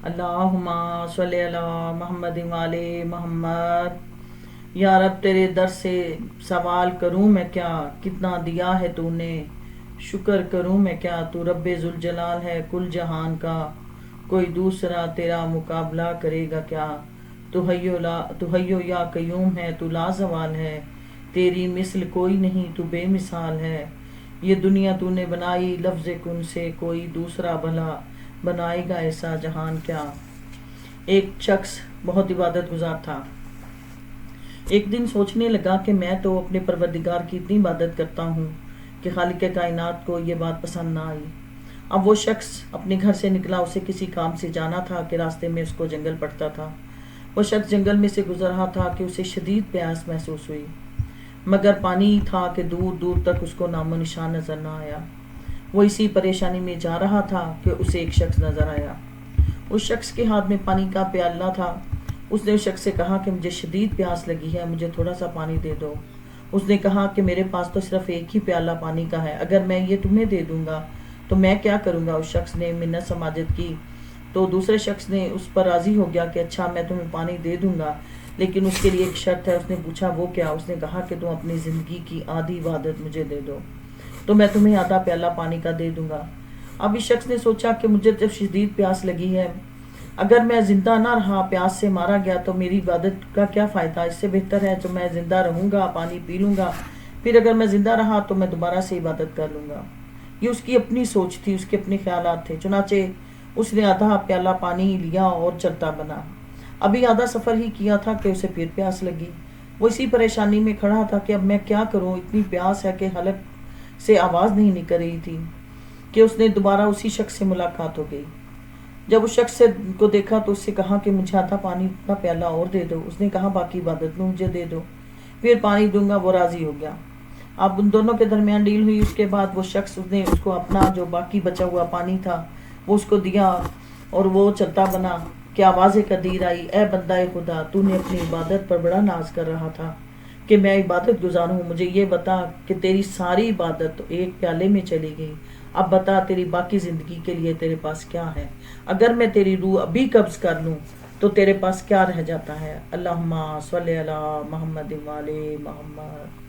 اللہم صلی علی محمد والے محمد۔ یا رب تیرے در سے سوال کروں میں کیا، کتنا دیا ہے تو نے، شکر کروں میں کیا، تو رب ذوالجلال ہے کل جہان کا، کوئی دوسرا تیرا مقابلہ کرے گا کیا، تو حیو یا قیوم ہے، تو لا زوال ہے، تیری مثل کوئی نہیں، تو بے مثال ہے، یہ دنیا تو نے بنائی لفظ کن سے، کوئی دوسرا بھلا بنائے گا ایسا جہان کیا۔ ایک شخص بہت عبادت گزار تھا۔ ایک دن سوچنے لگا کہ میں تو اپنے پروردگار کی اتنی عبادت کرتا ہوں کہ خالق کائنات کو یہ بات پسند نہ آئی۔ اب وہ شخص اپنے گھر سے نکلا، اسے کسی کام سے جانا تھا کہ راستے میں اس کو جنگل پڑتا تھا۔ وہ شخص جنگل میں سے گزر رہا تھا کہ اسے شدید پیاس محسوس ہوئی، مگر پانی تھا کہ دور دور تک اس کو نام و نشان نظر نہ آیا۔ وہ اسی پریشانی میں جا رہا تھا کہ اسے ایک شخص نظر آیا۔ اس شخص کے ہاتھ میں پانی کا پیالہ تھا۔ اس نے اس شخص سے کہا کہ مجھے شدید پیاس لگی ہے، مجھے تھوڑا سا پانی دے دو۔ اس نے کہا کہ میرے پاس تو صرف ایک ہی پیالہ پانی کا ہے، اگر میں یہ تمہیں دے دوں گا تو میں کیا کروں گا؟ اس شخص نے منت سماجت کی تو دوسرے شخص نے اس پر راضی ہو گیا کہ اچھا میں تمہیں پانی دے دوں گا، لیکن اس کے لیے ایک شرط ہے۔ اس نے پوچھا وہ کیا؟ اس نے کہا کہ تم اپنی زندگی کی آدھی عبادت مجھے دے دو تو میں تمہیں آدھا پیالہ پانی کا دے دوں گا۔ اب اس شخص نے سوچا کہ مجھے جب شدید پیاس لگی ہے، اگر میں زندہ نہ رہا، پیاس سے مارا گیا تو میری عبادت کا کیا فائدہ؟ اس سے بہتر ہے جو میں زندہ رہوں گا، پانی پی لوں گا، پھر اگر میں زندہ رہا تو میں دوبارہ سے عبادت کر لوں گا۔ یہ اس کی اپنی سوچ تھی، اس کے اپنے خیالات تھے۔ چنانچہ اس نے آدھا پیالہ پانی لیا اور چلتا بنا۔ ابھی آدھا سفر ہی کیا تھا کہ اسے پھر پیاس لگی۔ وہ اسی پریشانی میں کھڑا تھا کہ اب میں کیا کروں، اتنی پیاس ہے کہ حلق سے آواز نہیں نکل رہی تھی کہ اس نے دوبارہ اسی شخص سے ملاقات ہو گئی۔ جب اس شخص کو دیکھا تو اس سے کہا کہ مجھے آدھا پانی کا پیالہ اور دے دو۔ اس نے کہا باقی عبادت میں مجھے دے دو، پھر پانی دوں گا۔ وہ راضی ہو گیا۔ اب ان دونوں کے درمیان ڈیل ہوئی۔ اس کے بعد وہ شخص نے اس کو اپنا جو باقی بچا ہوا پانی تھا وہ اس کو دیا اور وہ چلتا بنا کہ آواز قدیر آئی، اے بندہ خدا، تو نے اپنی عبادت پر بڑا ناز کر رہا تھا کہ میں عبادت گزار ہوں، مجھے یہ بتا کہ تیری ساری عبادت تو ایک پیالے میں چلی گئی، اب بتا تیری باقی زندگی کے لیے تیرے پاس کیا ہے؟ اگر میں تیری روح ابھی قبض کر لوں تو تیرے پاس کیا رہ جاتا ہے؟ اللہم صلی علی محمد والے محمد۔